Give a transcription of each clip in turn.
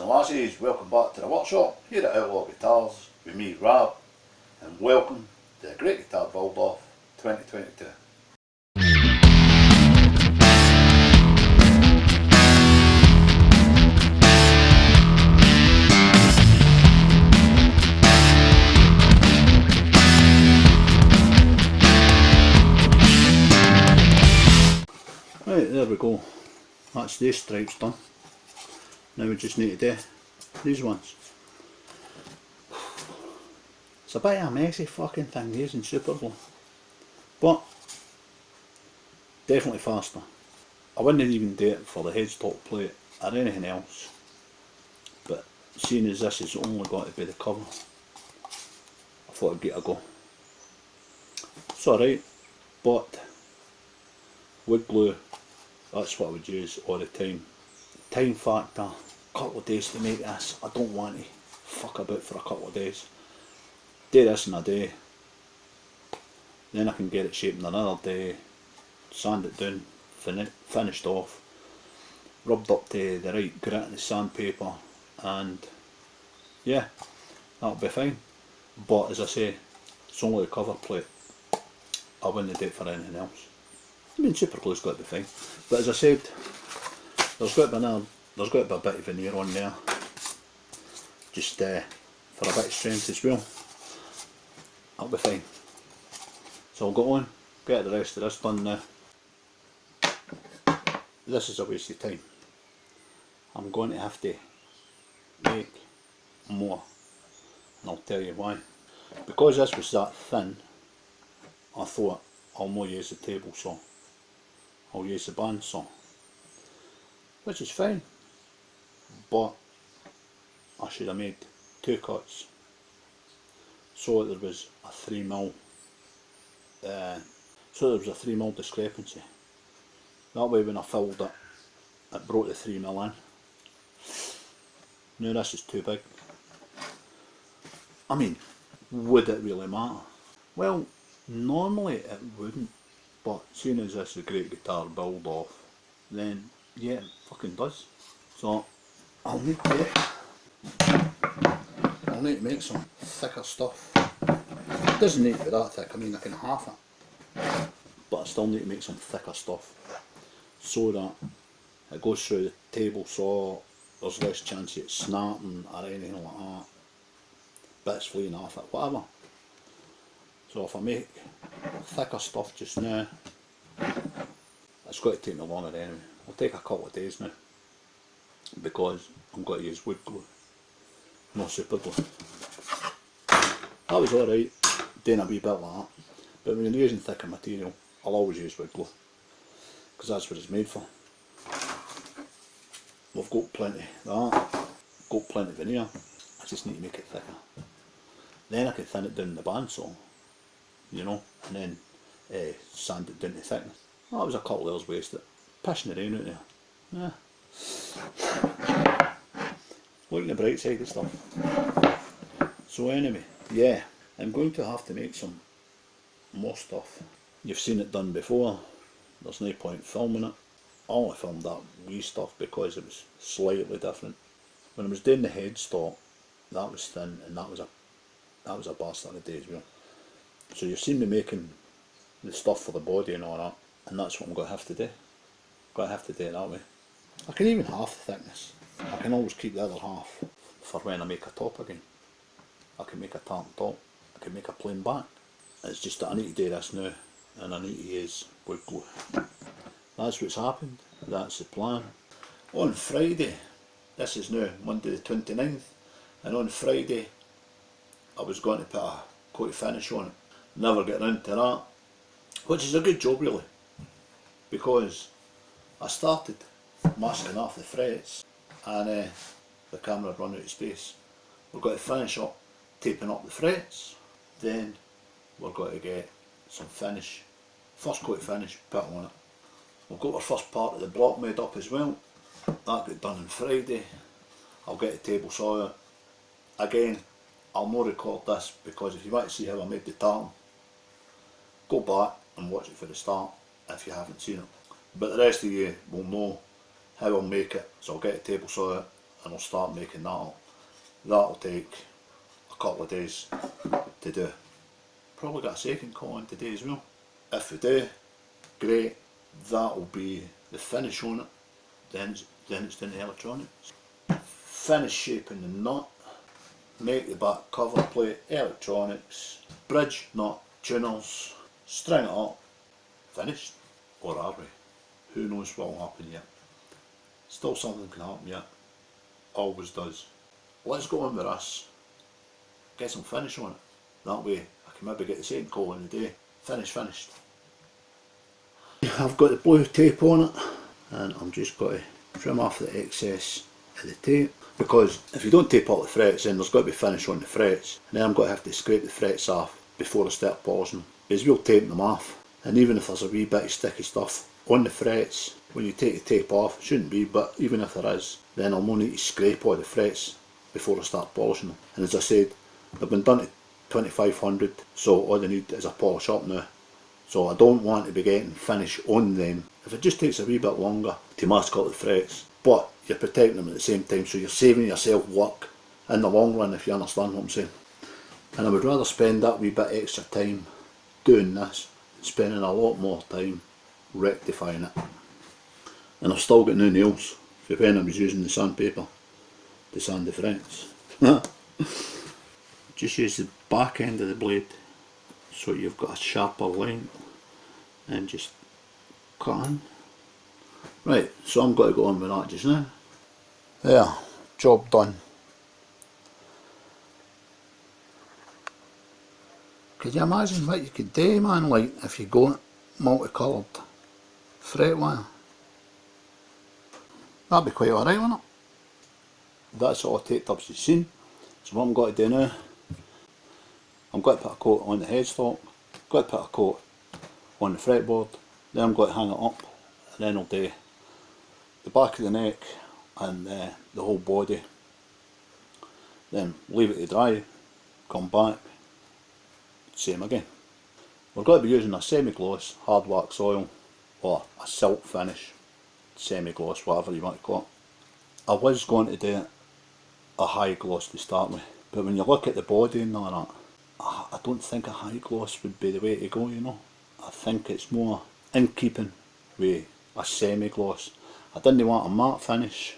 lads and lassies, welcome back to the workshop here at Outlaw Guitars with me, Rab, and welcome to the Great Guitar Build-Off 2022. Right, there we go. That's these stripes done. Now we just need to do these ones. It's a bit of a messy fucking thing using super glue, but definitely faster. I wouldn't even do it for the headstock plate or anything else, but seeing as this is only got to be the cover, I thought I'd get a go. It's alright, but wood glue, that's what I would use all the time. Time factor, a couple of days to make this. I don't want to fuck about for a couple of days. Do this in a day, then I can get it shaped in another day, sand it down, finished off, rubbed up to the right grit in the sandpaper, and yeah, that'll be fine. But as I say, it's only a cover plate. I wouldn't do it for anything else. I mean, super glue's got to be fine, but as I said, there's got to be a bit of veneer on there, just for a bit of strength as well. That'll be fine. So I'll go on, get the rest of this done now. This is a waste of time. I'm going to have to make more, and I'll tell you why. Because this was that thin, I thought I'll not use the table saw, I'll use the bandsaw, which is fine, but I should have made two cuts so there was a 3mm discrepancy. That way when I filled it, it brought the 3mm in. Now this is too big. I mean, would it really matter? Well, normally it wouldn't, but seeing as this is a Great Guitar Build-Off, then yeah, it fucking does. So I'll need to make some thicker stuff. It doesn't need to be that thick, I mean I can half it, but I still need to make some thicker stuff so that it goes through the table saw, there's less chance of it snapping or anything like that, bits fleeing off it, whatever. So if I make thicker stuff just now, it's got to take me longer anyway. It'll take a couple of days now, because I'm going to use wood glue, no super glue. That was alright, doing a wee bit like that, but when you're using thicker material, I'll always use wood glue, because that's what it's made for. We've got plenty of that, got plenty of veneer, I just need to make it thicker. Then I can thin it down in the bandsaw, you know, and then sand it down to thickness. That was a couple of hours wasted, pissing the rain out there. Yeah. Look at the bright side of stuff. So anyway, yeah, I'm going to have to make some more stuff. You've seen it done before, there's no point filming it. I only filmed that wee stuff because it was slightly different. When I was doing the headstock, that was thin, and that was a bastard of a day as well. So you've seen me making the stuff for the body and all that, and that's what I'm going to have to do. Going to have to do it that way. I can even half the thickness. I can always keep the other half for when I make a top again. I can make a tartan top, I can make a plain back. It's just that I need to do this now, and I need to use wood glue. That's what's happened, that's the plan. On Friday, this is now Monday the 29th, and on Friday I was going to put a coat of finish on it. Never get around to that, which is a good job really, because I started masking off the frets and the camera had run out of space. We've got to finish up taping up the frets, then we're going to get some finish, first coat of finish put on it. We've got our first part of the block made up as well. That got done on Friday. I'll get the table saw out. Again, I'll not record this because if you want to see how I made the tartan, go back and watch it for the start if you haven't seen it. But the rest of you will know how I'll make it. So I'll get the table saw out, and I'll start making that up. That'll take a couple of days to do. Probably got a second coat on today as well. If we do, great, that'll be the finish on it. Then it's down to electronics. Finish shaping the nut, make the back cover plate, electronics, bridge, nut, tuners, string it up, finished. Or are we? Who knows what will happen yet. Still something can happen yet. Always does. Let's go on with this. Get some finish on it. That way I can maybe get the second coat in the day. Finished. I've got the blue tape on it, and I'm just got to trim off the excess of the tape, because if you don't tape all the frets, then there's got to be finish on the frets, and then I'm going to have to scrape the frets off before I start polishing them. Because we'll tape them off, and even if there's a wee bit of sticky stuff on the frets when you take the tape off, shouldn't be, but even if there is, then I'll only need to scrape all the frets before I start polishing them. And as I said, they've been done to 2500, so all they need is a polish up now. So I don't want to be getting finish on them if it just takes a wee bit longer to mask up the frets, but you're protecting them at the same time, so you're saving yourself work in the long run, if you understand what I'm saying. And I would rather spend that wee bit extra time doing this than spending a lot more time rectifying it. And I've still got new nails, so if anyone was using the sandpaper to sand the frets, just use the back end of the blade so you've got a sharper line and just cut in. Right, so I'm going to go on with that just now. There, job done. Could you imagine what you could do, man, like if you got multicoloured fret wire? That'd be quite alright, wouldn't it? That's all taped up as you've seen. So what I'm going to do now, I'm going to put a coat on the headstock, got to put a coat on the fretboard, then I'm going to hang it up, and then I'll do the back of the neck and the whole body. Then leave it to dry, come back, same again. We're going to be using a semi-gloss hard wax oil, or a silk finish, semi-gloss, whatever you want to call it. I was going to do a high gloss to start with, but when you look at the body and all that, I don't think a high gloss would be the way to go, you know. I think it's more in keeping with a semi-gloss. I didn't want a matte finish,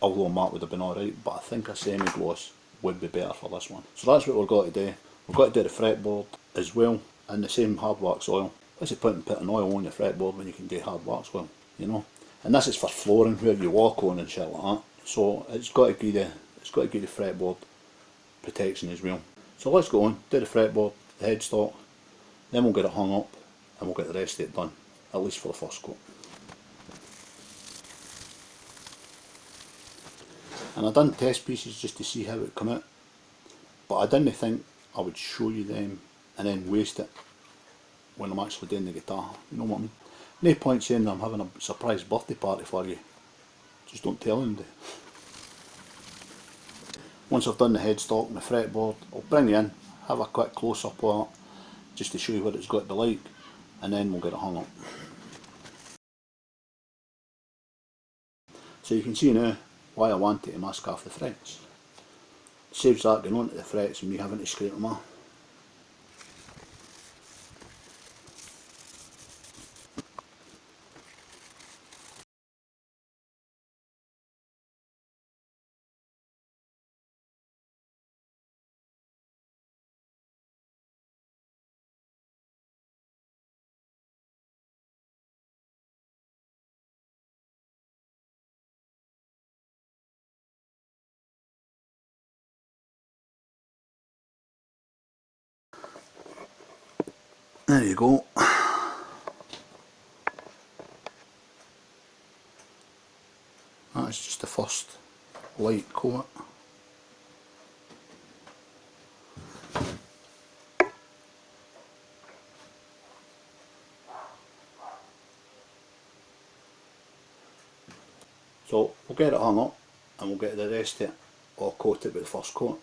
although a matte would have been alright, but I think a semi-gloss would be better for this one. So that's what we're going to do. We've got to do the fretboard as well in the same hard wax oil. What's the point in putting oil on your fretboard when you can do hard wax oil, you know? And this is for flooring where you walk on and shit like that. So it's got to give the fretboard protection as well. So let's go on, do the fretboard, the headstock, then we'll get it hung up and we'll get the rest of it done, at least for the first coat. And I done test pieces just to see how it come out, but I didn't think I would show you them and then waste it when I'm actually doing the guitar, you know what I mean? No point saying that I'm having a surprise birthday party for you, just don't tell anybody. Once I've done the headstock and the fretboard, I'll bring you in, have a quick close up of it, just to show you what it's got to be like, and then we'll get it hung up. So you can see now why I wanted to mask off the frets. It saves that going onto the frets and me having to scrape them off. There you go. That's just the first light coat. So we'll get it hung up and we'll get the rest of it all coated with the first coat.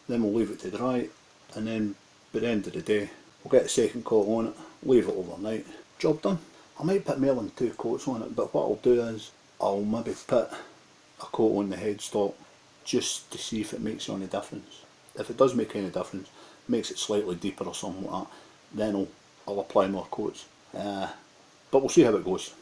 Then we'll leave it to dry, and then by the end of the day we'll get the second coat on it, leave it overnight, job done. I might put more than 2 coats on it, but what I'll do is I'll maybe put a coat on the headstock just to see if it makes any difference. If it does make any difference, makes it slightly deeper or something like that, then I'll apply more coats. But we'll see how it goes.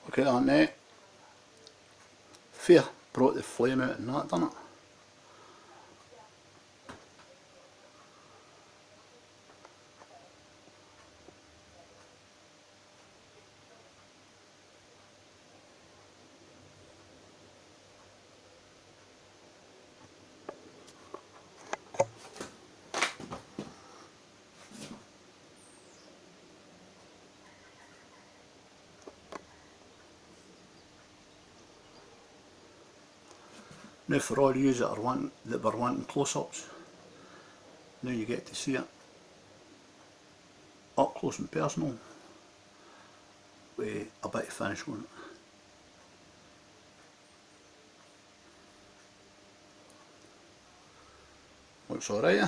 Look at that net. Fair, brought the flame out and that, done it. Now for all you that were wanting close-ups, now you get to see it up close and personal with a bit of finish on it. Looks alright, eh?